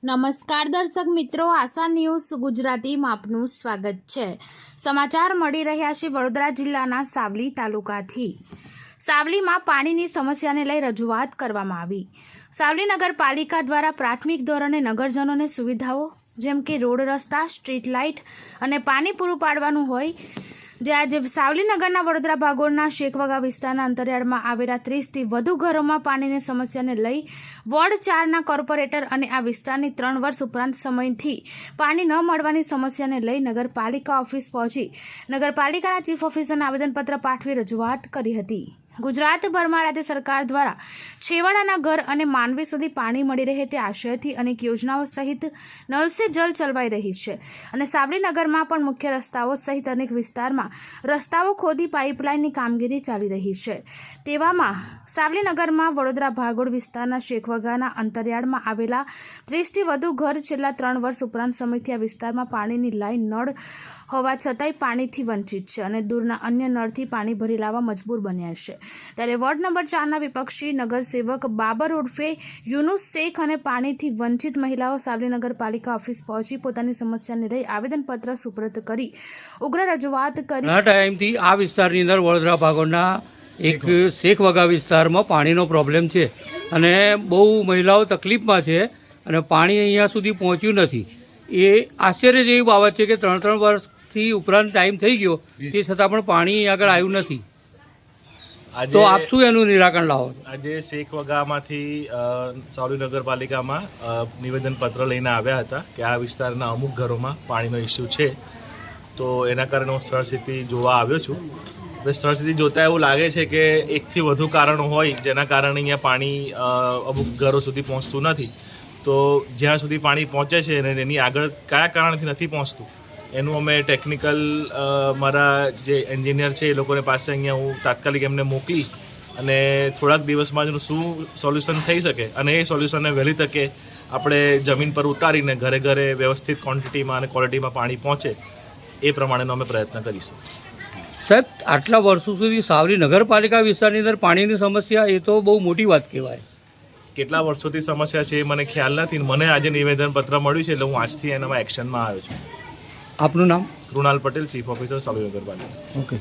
નમસ્કાર દર્શક મિત્રો, આશા ન્યૂઝ ગુજરાતીમાં આપનું સ્વાગત છે। સમાચાર મળી રહ્યા છે વડોદરા જિલ્લાના સાવલી તાલુકાથી। સાવલીમાં પાણીની સમસ્યાને લઈ રજૂઆત કરવામાં આવી। સાવલી નગરપાલિકા દ્વારા પ્રાથમિક ધોરણે નગરજનોને સુવિધાઓ જેમ કે રોડ, રસ્તા, સ્ટ્રીટ લાઇટ અને પાણી પૂરું પાડવાનું હોય, જે આજે સાવલી નગરના વડોદરા ભાગોળના શેખવાગા વિસ્તારના અંતરિયાળમાં આવેલા 30થી વધુ ઘરોમાં પાણીની સમસ્યાને લઈ વોર્ડ 4ના કોર્પોરેટર અને આ વિસ્તારની 3 વર્ષ ઉપરાંત સમયથી પાણી ન મળવાની સમસ્યાને લઈ નગરપાલિકા ઓફિસ પહોંચી નગરપાલિકાના ચીફ ઓફિસરને આવેદનપત્ર પાઠવી રજૂઆત કરી હતી। ગુજરાતભરમાં રાજ્ય સરકાર દ્વારા છેવાડાના ઘર અને માનવી સુધી પાણી મળી રહે તે આશયથી અનેક યોજનાઓ સહિત નલ સે જલ ચલાવાઈ રહી છે અને સાવલી નગરમાં પણ મુખ્ય રસ્તાઓ સહિત અનેક વિસ્તારમાં રસ્તાઓ ખોદી પાઇપલાઇનની કામગીરી ચાલી રહી છે। તેવામાં સાવલી નગરમાં વડોદરા ભાગોળ વિસ્તારના શેખવાગાના અંતરિયાળમાં આવેલા 30થી વધુ ઘર છેલ્લા 3 વર્ષ ઉપરાંત સમયથી આ વિસ્તારમાં પાણીની લાઈન નળ હોવા છતાંય પાણીથી વંચિત છે અને દૂરના અન્ય નળથી પાણી ભરી લાવવા મજબૂર બન્યા છે। ત્યારે વોર્ડ નંબર 4ના વિપક્ષી નગરસેવક બાબર ઉર્ફે યુનુસ શેખ અને પાણીથી વંચિત મહિલાઓ સાવલી નગરપાલિકા ઓફિસ પહોંચી પોતાની સમસ્યાને લઈ આવેદનપત્ર સુપ્રત કરી ઉગ્ર રજૂઆત કરી। ઘણા ટાઈમથી આ વિસ્તારની અંદર વડોદરા ભાગોળના એક શેખવાગા વિસ્તારમાં પાણીનો પ્રોબ્લેમ છે અને બહુ મહિલાઓ તકલીફમાં છે અને પાણી અહીંયા સુધી પહોંચ્યું નથી। એ આશ્ચર્ય જેવી બાબત છે કે 3 વર્ષથી ઉપરાંત ટાઈમ થઈ ગયો તે છતાં પણ પાણી અહીં આગળ આવ્યું નથી। તો આપ શું એનું નિરાકરણ લાવો? આજે શેખવાગામાંથી સાવલી નગરપાલિકામાં નિવેદનપત્ર લઈને આવ્યા હતા કે આ વિસ્તારના અમુક ઘરોમાં પાણીનો ઇસ્યુ છે, તો એના કારણે હું સ્થળ સ્થિતિ જોવા આવ્યો છું। સ્થળ સ્થિતિ જોતાં એવું લાગે છે કે 1થી વધુ કારણો હોય જેના કારણે અહીંયા પાણી અમુક ઘરો સુધી પહોંચતું નથી। તો જ્યાં સુધી પાણી પહોંચે છે અને એની આગળ કયા કારણથી નથી પહોંચતું એનું અમે ટેકનિકલ મારા જે એન્જિનિયર છે એ લોકોને પાસે અહીંયા હું તાત્કાલિક એમને મોકલી અને થોડાક દિવસમાં જ શું સોલ્યુશન થઈ શકે અને એ સોલ્યુશનને વહેલી તકે આપણે જમીન પર ઉતારીને ઘરે ઘરે વ્યવસ્થિત ક્વોન્ટિટીમાં અને ક્વોલિટીમાં પાણી પહોંચે એ પ્રમાણેનો અમે પ્રયત્ન કરીશું। સાહેબ, આટલા વર્ષો સુધી સાવલી નગરપાલિકા વિસ્તારની અંદર પાણીની સમસ્યા એ તો બહુ મોટી વાત કહેવાય। કેટલા વર્ષોથી સમસ્યા છે એ મને ખ્યાલ નથી। મને આજે નિવેદનપત્ર મળ્યું છે એટલે હું આજથી એનામાં એક્શનમાં આવ્યો છું। આપનું નામ? કૃણાલ પટેલ, ચીફ ઓફિસર સાવલી નગરપાલિકા। ઓકે।